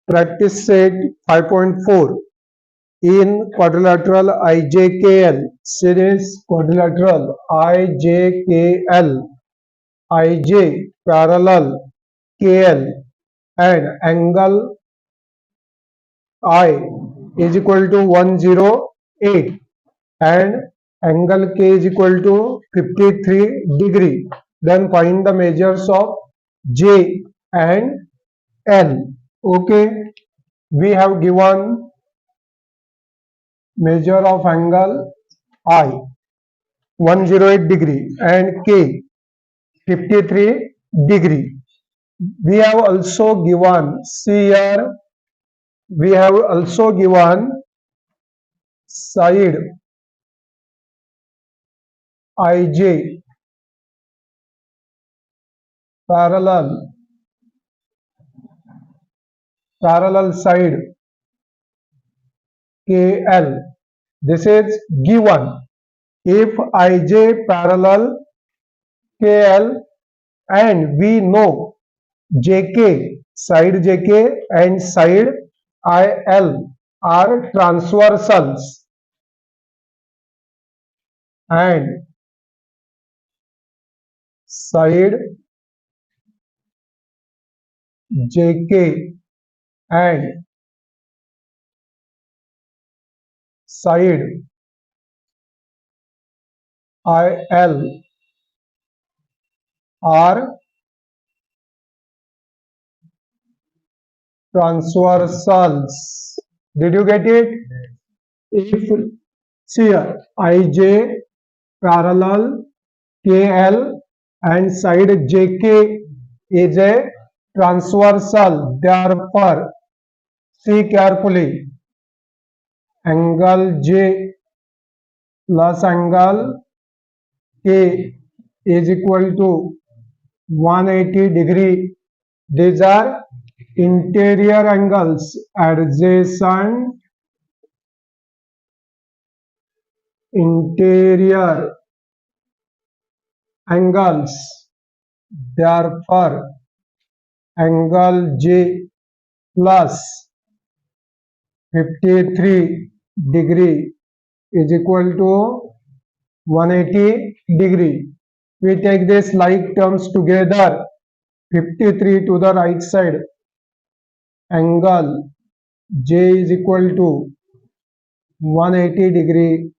Practice set 5.4 in quadrilateral IJKL series quadrilateral IJKL IJ parallel KL and angle I is equal to 108 and angle K is equal to 53 degree. Then find the measures of J and L. Okay, we have given measure of angle I 108 degree and K 53 degree. We have also given, see here, we have also given side IJ parallel side KL. This is given. If IJ parallel KL and we know JK, side JK and side IL are transversals and side JK and side IL are transversals. Did you get it? If here IJ parallel KL and side JK is a transversal, therefore see carefully, angle J plus angle K is equal to 180 degree. These are interior angles, adjacent interior angles. Therefore, angle J plus 53 degree is equal to 180 degree. We take this like terms together, 53 to the right side, angle J is equal to 180 degree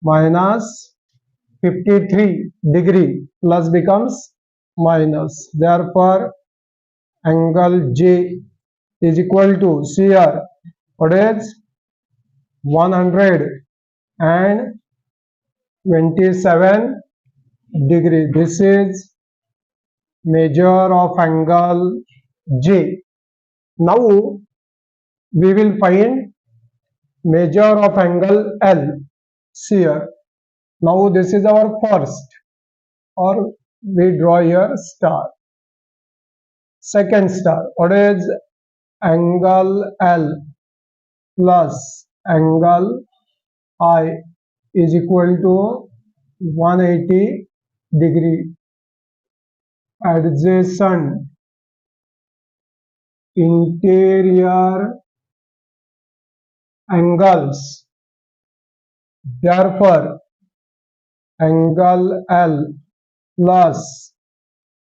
minus 53 degree, plus becomes minus. Therefore, angle J is equal to, see here, what is 127 degree. This is measure of angle J. Now we will find measure of angle L. See here. Now this is our first, or we draw here star. Second star. What is angle L plus angle I is equal to 180 degree. Adjacent interior angles. Therefore, angle L plus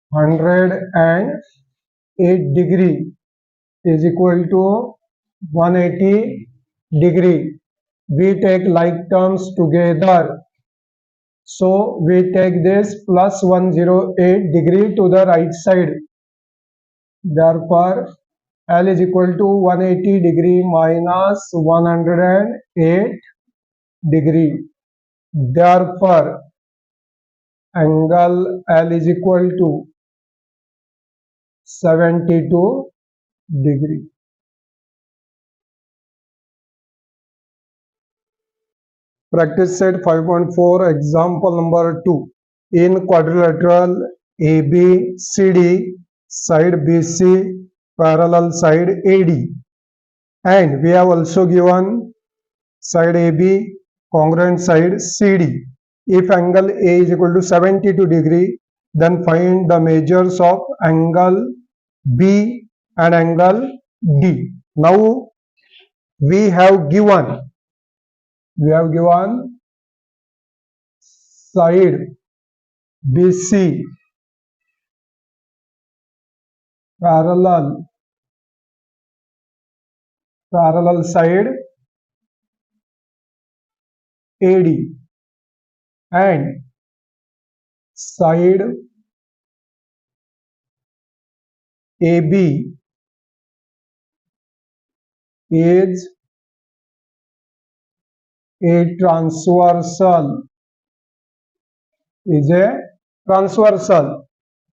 108 degree is equal to 180 degree. We take like terms together. So we take this plus 108 degree to the right side. Therefore, L is equal to 180 degree minus 108 degree. Therefore, angle L is equal to 72 degree. Practice set 5.4 example number 2. In quadrilateral ABCD, side BC parallel side AD, and we have also given side AB congruent side CD. If angle A is equal to 72 degree, then find the measures of angle B and angle D. Now we have given side BC parallel side AD and side AB is a transversal.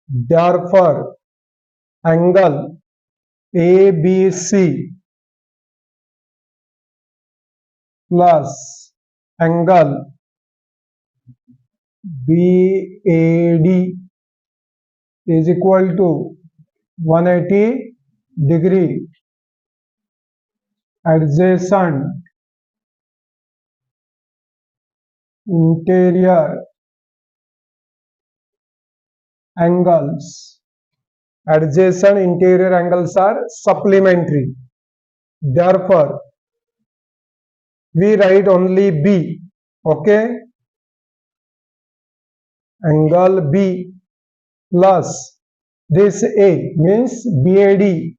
Therefore, angle ABC plus angle BAD is equal to 180 degree. Adjacent interior angles. Adjacent interior angles are supplementary. Therefore, we write only B. Okay. Angle B plus this A means BAD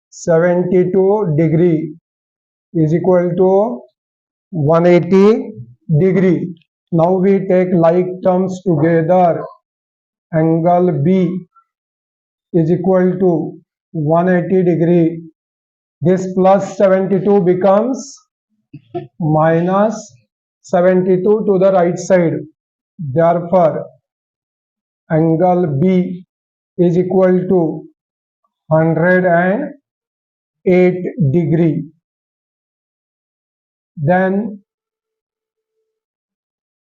72 degree is equal to 180 degree. Now we take like terms together. Angle B is equal to 180 degree. This plus 72 becomes minus 72 to the right side. Therefore, angle B is equal to 108 degree. Then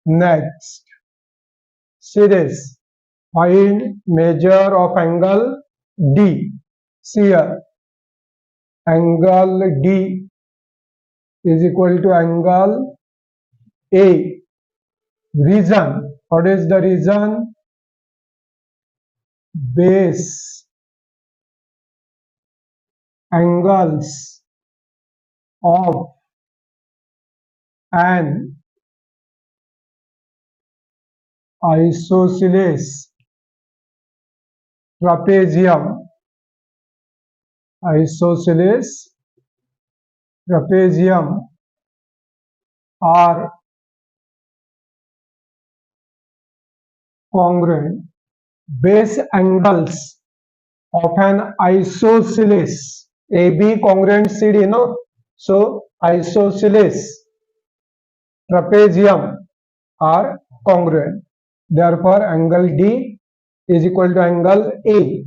next, see this. Find measure of angle D. See here, angle D is equal to angle A. Reason. What is the reason? Base angles of an isosceles trapezium are congruent. Base angles of an isosceles AB congruent CD, no? So isosceles trapezium are congruent. Therefore, angle D is equal to angle A.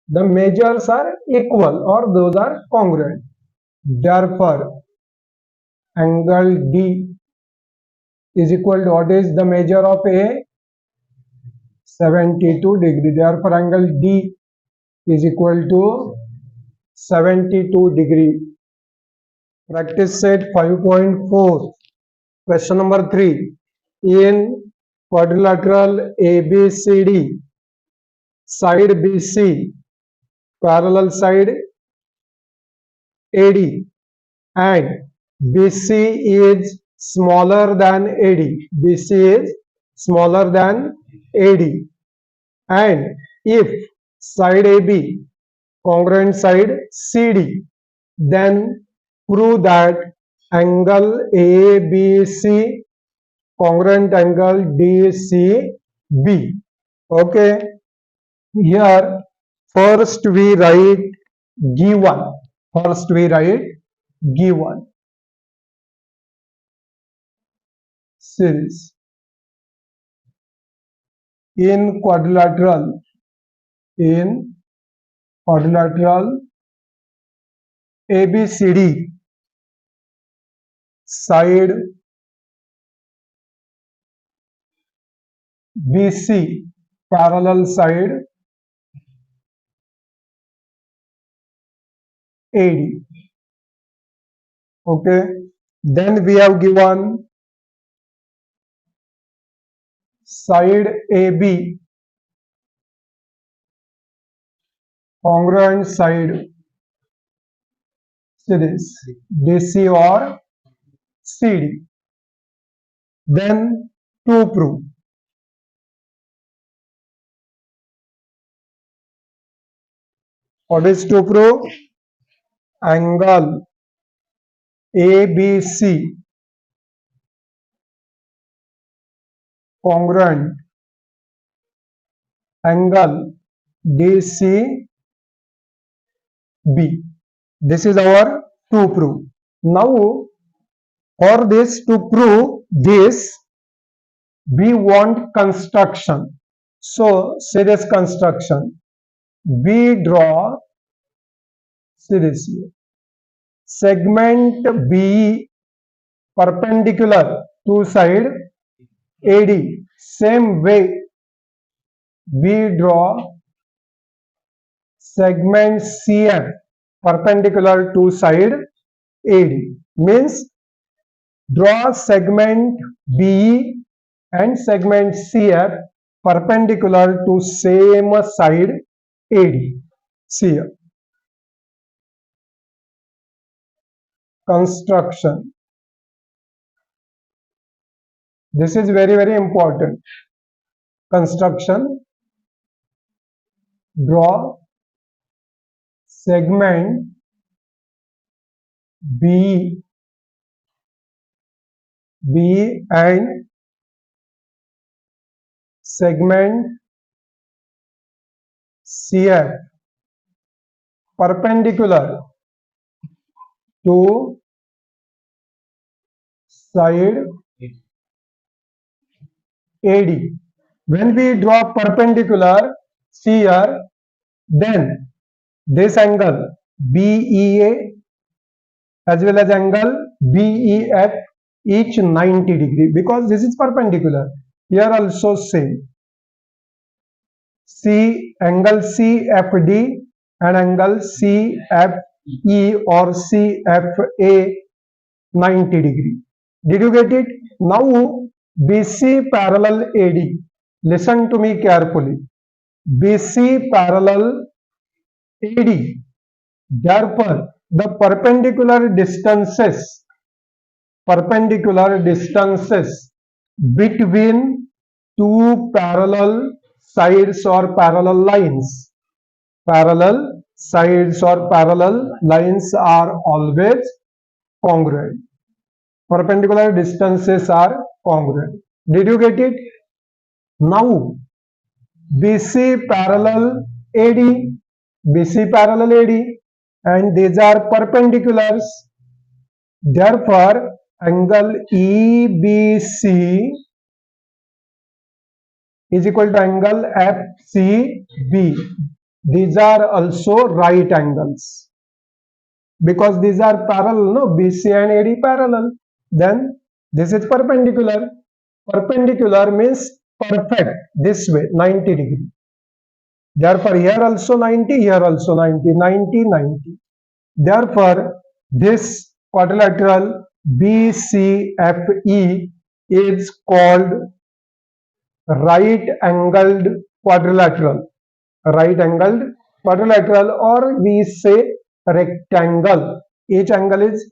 The measures are equal or those are congruent. Therefore, angle D is equal to, what is the measure of A? 72 degree. Therefore, angle D is equal to 72 degree. Practice set 5.4. Question number 3. In quadrilateral ABCD, side BC, parallel side AD, and BC is smaller than AD. BC is smaller than AD. And if side AB congruent side CD, then prove that angle ABC congruent angle DCB. Okay. Here first we write given. Series. In quadrilateral ABCD, side BC parallel side AD. Okay. Then we have given side AB congruent side series DC or CD. Then to prove. What is to prove? Angle ABC congruent angle DCB. This is our to prove. Now, for this to prove this, we want construction. So, series construction. We draw series here. Segment B perpendicular to side AD. Same way, we draw segment CF perpendicular to side AD. Means draw segment BE and segment CF perpendicular to same side AD. See here. Construction. This is very, very important. Construction. Draw segment B and segment CF perpendicular to side AD. When we draw perpendicular here, then this angle BEA as well as angle BEF each 90 degree, because this is perpendicular. Here also same. Angle CFD and angle CFE or CFA 90 degree. Did you get it? Now BC parallel AD. Listen to me carefully. BC parallel AD. Therefore, the perpendicular distances between two parallel sides or parallel lines are always congruent. Perpendicular distances are congruent. Did you get it? Now, BC parallel AD, and these are perpendiculars. Therefore, angle EBC is equal to angle FCB. These are also right angles, because these are parallel, no? BC and AD parallel. Then this is perpendicular. Perpendicular means perfect, this way 90 degree. Therefore, here also 90, here also 90, 90, 90. Therefore, this quadrilateral BCFE is called right angled quadrilateral. Right angled quadrilateral, or we say rectangle. Each angle is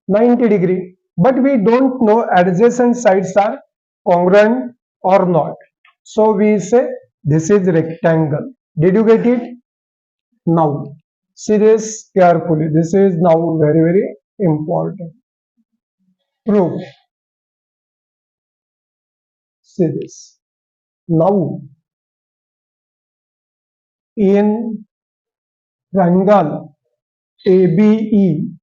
90 degree. But we don't know adjacent sides are congruent or not. So we say this is rectangle. Did you get it? Now, see this carefully. This is now very, very important. Proof. See this. Now, in triangle ABE,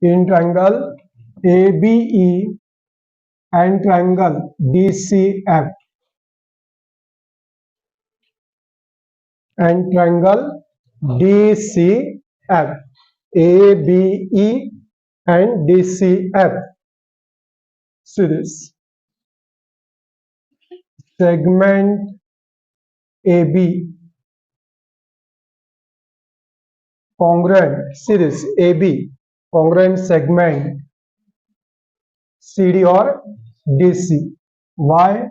and triangle DCF and triangle DCF, ABE and DCF. See this. Segment AB congruent, see this, AB congruent segment CD or DC. Why?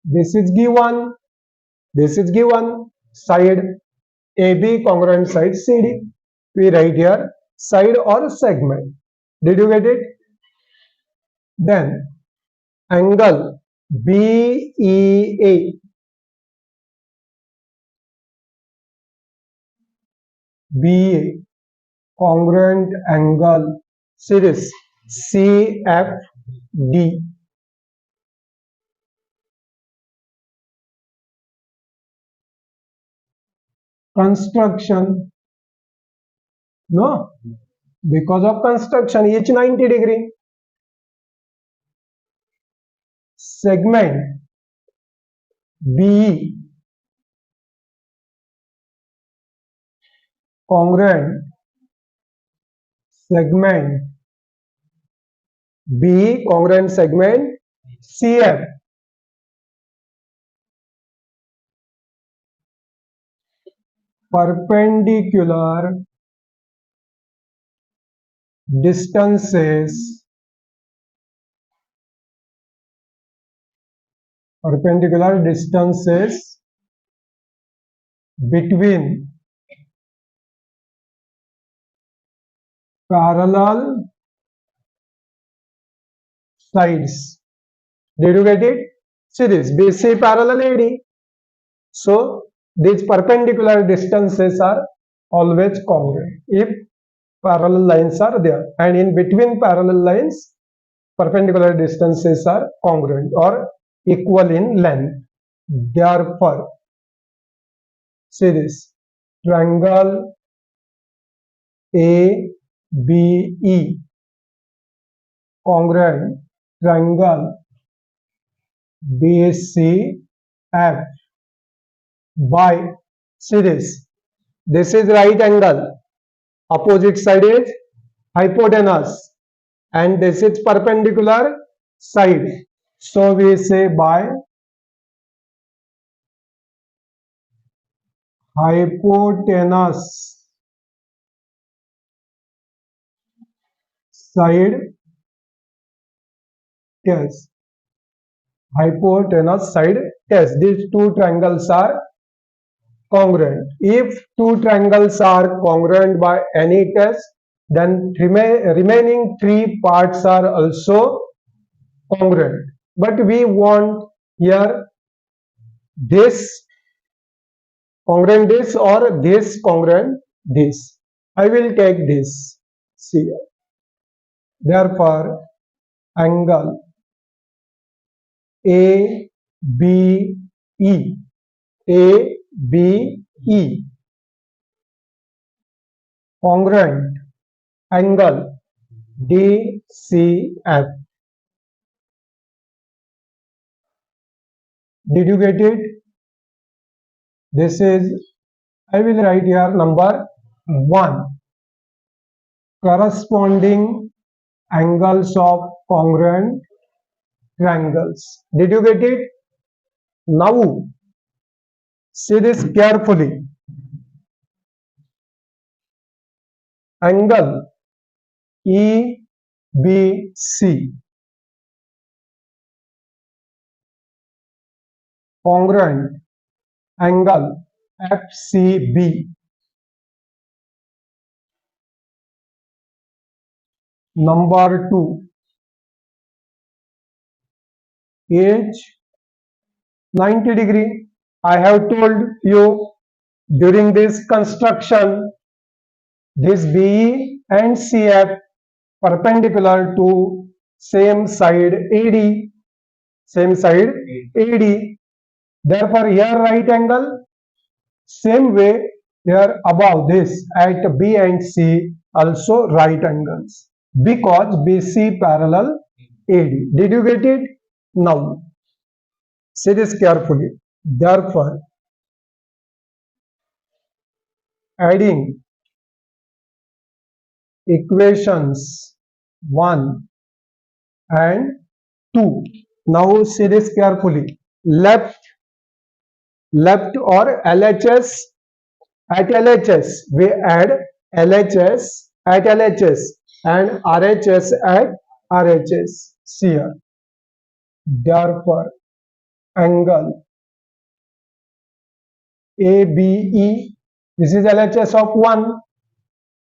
This is given. side AB, congruent side CD. We write here side or segment. Did you get it? Then angle BEA, BA, congruent angle series CFD. Construction, no, because of construction each 90 degree. Segment BE, congruent segment BE, congruent segment CF. Perpendicular distances, perpendicular distances between parallel sides. Did you get it? See this, BC parallel AD. So these perpendicular distances are always congruent if parallel lines are there, and in between parallel lines perpendicular distances are congruent or equal in length. Therefore, see this, triangle ABE, congruent triangle BCF by, see this is right angle, opposite side is hypotenuse, and this is perpendicular side. So we say by hypotenuse side test. Hypotenuse side test. These two triangles are congruent. If two triangles are congruent by any test, then remaining three parts are also congruent. But we want here this congruent this or this congruent this. I will take this. See here. Therefore, angle ABE, ABE, congruent angle DCF. Did you get it? This is, I will write here number 1. Corresponding angles of congruent triangles. Did you get it? Now, see this carefully. Angle EBC, congruent angle FCB. Number 2, H 90 degree. I have told you during this construction, this BE and CF perpendicular to same side AD, same side AD. Therefore, here right angle, same way here above this at B and C also right angles, because BC parallel AD. Did you get it? Now, see this carefully. Therefore, adding equations 1 and 2. Now see this carefully. Left or LHS, at LHS we add LHS at LHS and RHS at RHS. See here. Therefore, angle ABE. This is LHS of 1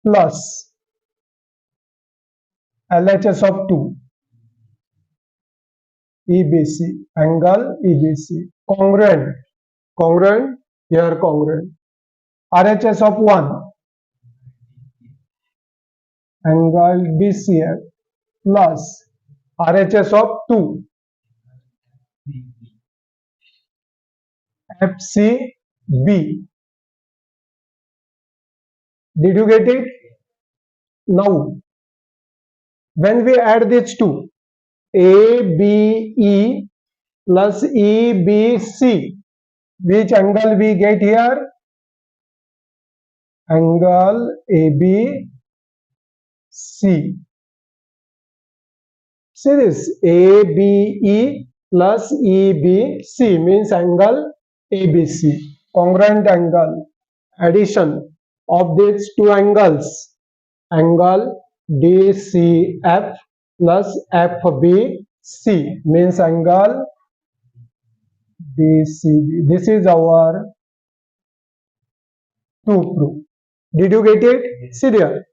plus LHS of 2. EBC, angle EBC. Congruent, congruent, here congruent. RHS of 1, angle BCF plus RHS of 2, FCB. Did you get it? Now, when we add these two, ABE plus EBC, which angle we get here? Angle ABC. See this, ABE plus EBC means angle ABC, congruent angle. Addition of these two angles, angle DCF plus FBC means angle DCB. This is our to prove. Did you get it? See there.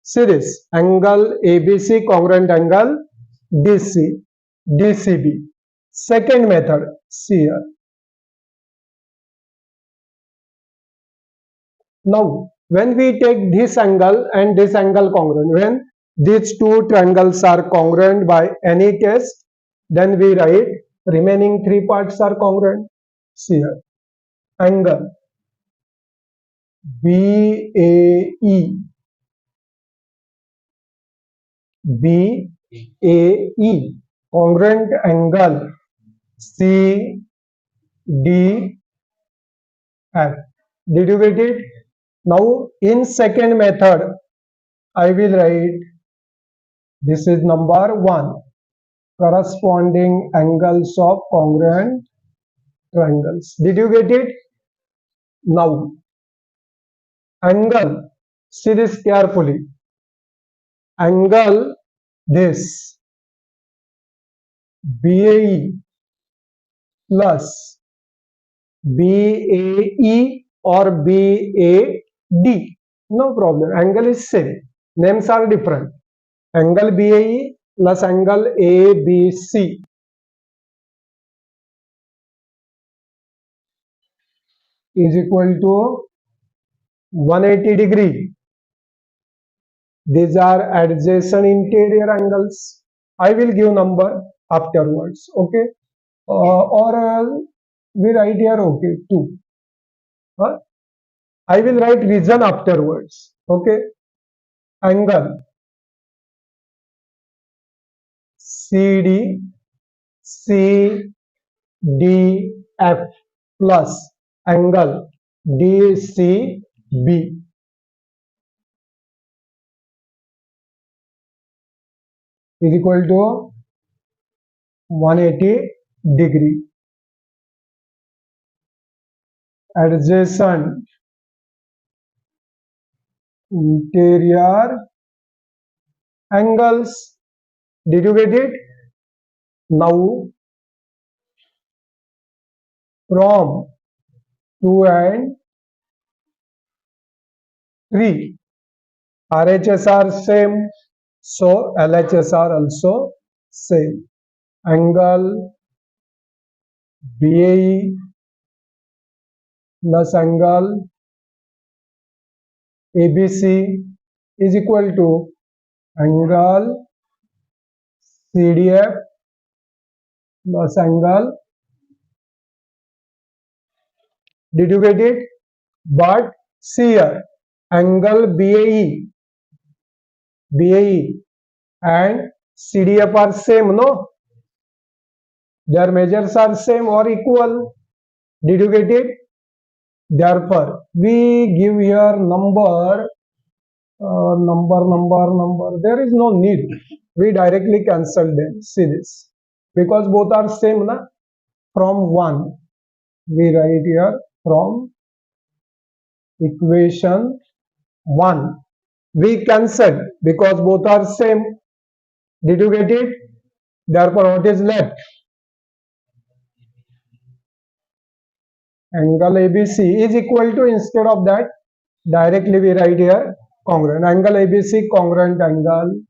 See this, angle ABC congruent angle DCB. Second method, see here. Now, when we take this angle and this angle congruent, when these two triangles are congruent by any test, then we write remaining three parts are congruent. See here, angle BAE congruent angle CDF. Did you get it? Now in second method I will write, this is number 1, corresponding angles of congruent triangles. Did you get it? Now angle, see this carefully, angle this BAE plus BAE or BAD, no problem, angle is same, names are different. Angle BAE plus angle ABC is equal to 180 degree. These are adjacent interior angles. I will give number afterwards, okay? Or we write here, okay, 2. I will write reason afterwards, okay? Angle CDF plus angle DCB is equal to 180 degree. Adjacent interior angles. Did you get it? Now from 2 and 3, RHS are same, so LHS are also same. Angle BAE plus angle ABC is equal to angle CDF plus angle. Did you get it? But see here, angle BAE and CDF are same, no? Their measures are same or equal. Did you get it? Therefore, we give here number. There is no need. We directly cancel them. See this. Because both are same, na? From 1. We write here from equation 1. We cancel because both are same. Did you get it? Therefore, what is left? angle ABC is equal to, instead of that directly we write here congruent. Angle ABC congruent angle